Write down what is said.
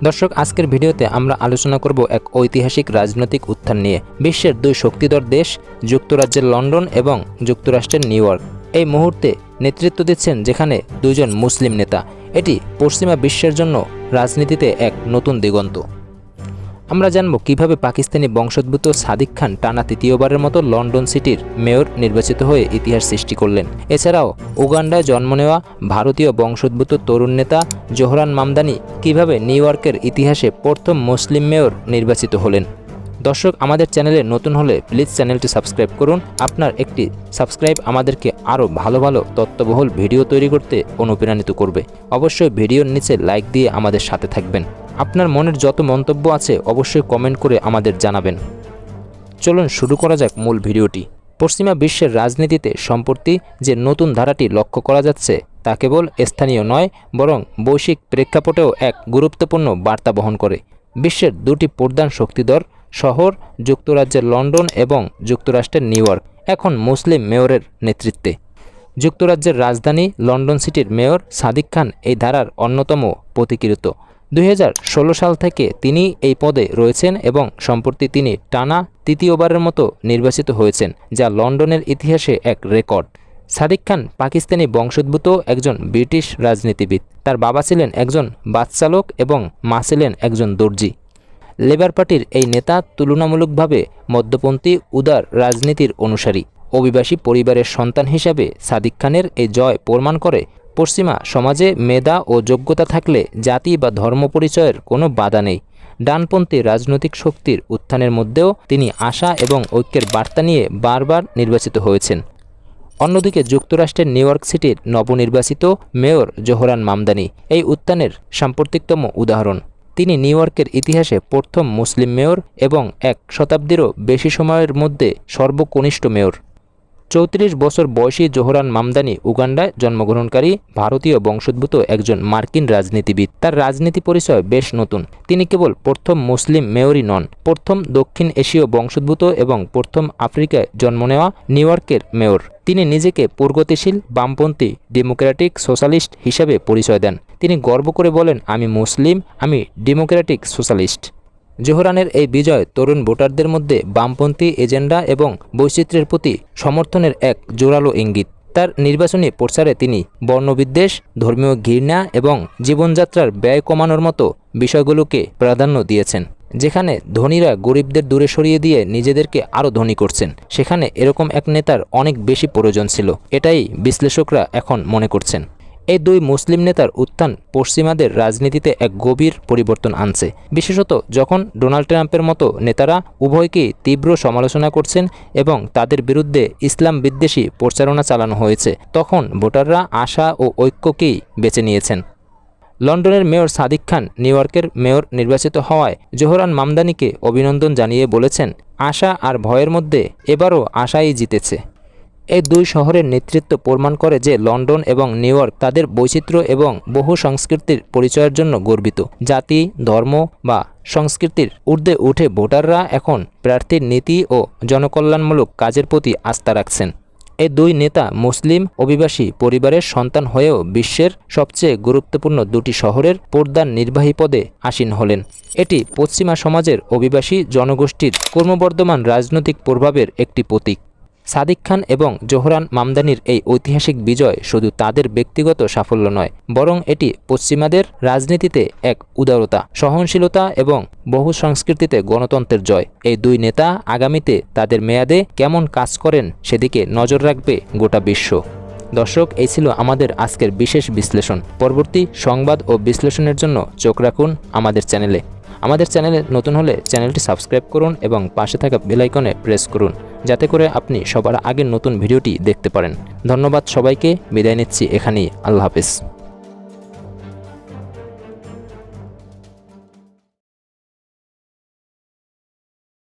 দর্শক, আজকের ভিডিওতে আমরা আলোচনা করব এক ঐতিহাসিক রাজনৈতিক উত্থান নিয়ে। বিশ্বের দুই শক্তিধর দেশ যুক্তরাজ্যের লন্ডন এবং যুক্তরাষ্ট্রের নিউ ইয়র্ক এই মুহূর্তে নেতৃত্ব দিচ্ছেন যেখানে দুইজন মুসলিম নেতা। এটি পশ্চিমা বিশ্বের জন্য রাজনীতিতে এক নতুন দিগন্ত। আমরা জানব কিভাবে পাকিস্তানি বংশোদ্ভূত সাদিক খান টানা তৃতীয়বারের মতো লন্ডন সিটির মেয়র নির্বাচিত হয়ে ইতিহাস সৃষ্টি করলেন। এছাড়াও উগান্ডায় জন্ম নেওয়া ভারতীয় বংশোদ্ভূত তরুণ নেতা জোহরান মামদানি কিভাবে নিউ ইয়র্কের ইতিহাসে প্রথম মুসলিম মেয়র নির্বাচিত হলেন। দর্শক, আমাদের চ্যানেলে নতুন হলে প্লিজ চ্যানেলটি সাবস্ক্রাইব করুন। আপনার একটি সাবস্ক্রাইব আমাদেরকে আরও ভালো ভালো তথ্যবহুল ভিডিও তৈরি করতে অনুপ্রাণিত করবে। অবশ্যই ভিডিওর নিচে লাইক দিয়ে আমাদের সাথে থাকবেন। আপনার মনের যত মন্তব্য আছে অবশ্যই কমেন্ট করে আমাদের জানাবেন। চলুন শুরু করা যাক মূল ভিডিওটি। পশ্চিমা বিশ্বের রাজনীতিতে সম্প্রতি যে নতুন ধারাটি লক্ষ্য করা যাচ্ছে তা কেবল স্থানীয় নয়, বরং বৈশ্বিক প্রেক্ষাপটেও এক গুরুত্বপূর্ণ বার্তা বহন করে। বিশ্বের দুটি প্রধান শক্তিধর শহর যুক্তরাজ্যের লন্ডন এবং যুক্তরাষ্ট্রের নিউ ইয়র্ক এখন মুসলিম মেয়রের নেতৃত্বে। যুক্তরাজ্যের রাজধানী লন্ডন সিটির মেয়র সাদিক খান এই ধারার অন্যতম প্রতিকৃত। 2016 সাল থেকে তিনি এই পদে রয়েছেন এবং সম্প্রতি তিনি টানা তৃতীয়বারের মতো নির্বাচিত হয়েছেন, যা লন্ডনের ইতিহাসে এক রেকর্ড। সাদিক খান পাকিস্তানি বংশোদ্ভূত একজন ব্রিটিশ রাজনীতিবিদ। তার বাবা ছিলেন একজন বাস চালক এবং মা ছিলেন একজন দর্জি। লেবার পার্টির এই নেতা তুলনামূলকভাবে মধ্যপন্থী উদার রাজনীতির অনুসারী। অভিবাসী পরিবারের সন্তান হিসাবে সাদিক খানের এই জয় প্রমাণ করে পশ্চিমা সমাজে মেধা ও যোগ্যতা থাকলে জাতি বা ধর্ম পরিচয়ের কোনো বাধা নেই। ডানপন্থী রাজনৈতিক শক্তির উত্থানের মধ্যেও তিনি আশা এবং ঐক্যের বার্তা নিয়ে বারবার নির্বাচিত হয়েছেন। অন্যদিকে যুক্তরাষ্ট্রের নিউ ইয়র্ক সিটির নবনির্বাচিত মেয়র জোহরান মামদানি এই উত্থানের সাম্প্রতিকতম উদাহরণ। তিনি নিউ ইয়র্কের ইতিহাসে প্রথম মুসলিম মেয়র এবং এক শতাব্দীরও বেশি সময়ের মধ্যে সর্বকনিষ্ঠ মেয়র। 34 বছর বয়সী জোহরান মামদানি উগান্ডায় জন্মগ্রহণকারী ভারতীয় বংশোদ্ভূত একজন মার্কিন রাজনীতিবিদ। তার রাজনীতি পরিচয় বেশ নতুন। তিনি কেবল প্রথম মুসলিম মেয়রই নন, প্রথম দক্ষিণ এশীয় বংশোদ্ভূত এবং প্রথম আফ্রিকায় জন্ম নেওয়া নিউ ইয়র্কের মেয়র। তিনি নিজেকে প্রগতিশীল বামপন্থী ডেমোক্রেটিক সোশ্যালিস্ট হিসাবে পরিচয় দেন। তিনি গর্ব করে বলেন, আমি মুসলিম, আমি ডেমোক্রেটিক সোশ্যালিস্ট। জোহরানের এই বিজয় তরুণ ভোটারদের মধ্যে বামপন্থী এজেন্ডা এবং বৈচিত্র্যের প্রতি সমর্থনের এক জোরালো ইঙ্গিত। তার নির্বাচনী প্রচারে তিনি বর্ণবিদ্বেষ, ধর্মীয় ঘৃণা এবং জীবনযাত্রার ব্যয় কমানোর মতো বিষয়গুলোকে প্রাধান্য দিয়েছেন। যেখানে ধনীরা গরিবদের দূরে সরিয়ে দিয়ে নিজেদেরকে আরও ধনী করছেন, সেখানে এরকম এক নেতার অনেক বেশি প্রয়োজন ছিল। এটাই বিশ্লেষকরা এখন মনে করছেন। এই দুই মুসলিম নেতার উত্থান পশ্চিমাদের রাজনীতিতে এক গভীর পরিবর্তন আনছে, বিশেষত যখন ডোনাল্ড ট্রাম্পের মতো নেতারা উভয়কেই তীব্র সমালোচনা করছেন এবং তাদের বিরুদ্ধে ইসলাম বিদ্বেষী প্রচারণা চালানো হয়েছে। তখন ভোটাররা আশা ও ঐক্যকেই বেছে নিয়েছেন। লন্ডনের মেয়র সাদিক খান নিউ ইয়র্কের মেয়র নির্বাচিত হওয়ায় জোহরান মামদানিকে অভিনন্দন জানিয়ে বলেছেন, আশা আর ভয়ের মধ্যে এবারও আশাই জিতেছে। এই দুই শহরের নেতৃত্ব প্রমাণ করে যে লন্ডন এবং নিউ ইয়র্ক তাদের বৈচিত্র্য এবং বহু সংস্কৃতির পরিচয়ের জন্য গর্বিত। জাতি, ধর্ম বা সংস্কৃতির ঊর্ধ্বে উঠে ভোটাররা এখন প্রার্থীর নীতি ও জনকল্যাণমূলক কাজের প্রতি আস্থা রাখছেন। এই দুই নেতা মুসলিম অভিবাসী পরিবারের সন্তান হয়েও বিশ্বের সবচেয়ে গুরুত্বপূর্ণ দুটি শহরের প্রধান নির্বাহী পদে আসীন হলেন। এটি পশ্চিমা সমাজের অভিবাসী জনগোষ্ঠীর ক্রমবর্ধমান রাজনৈতিক প্রভাবের একটি প্রতীক। সাদিক খান এবং জোহরান মামদানির এই ঐতিহাসিক বিজয় শুধু তাদের ব্যক্তিগত সাফল্য নয়, বরং এটি পশ্চিমাদের রাজনীতিতে এক উদারতা, সহনশীলতা এবং বহু সংস্কৃতিতে গণতন্ত্রের জয়। এই দুই নেতা আগামীতে তাদের মেয়াদে কেমন কাজ করেন সেদিকে নজর রাখবে গোটা বিশ্ব। দর্শক, এই ছিল আমাদের আজকের বিশেষ বিশ্লেষণ। পরবর্তী সংবাদ ও বিশ্লেষণের জন্য চোখ রাখুন আমাদের চ্যানেলে। আমাদের চ্যানেলে নতুন হলে চ্যানেলটি সাবস্ক্রাইব করুন এবং পাশে থাকা বেল আইকনে প্রেস করুন, যাতে করে আপনি সবার আগে নতুন ভিডিওটি দেখতে পারেন। ধন্যবাদ সবাইকে, বিদায় নিচ্ছি এখানেই। আল্লাহ হাফেজ।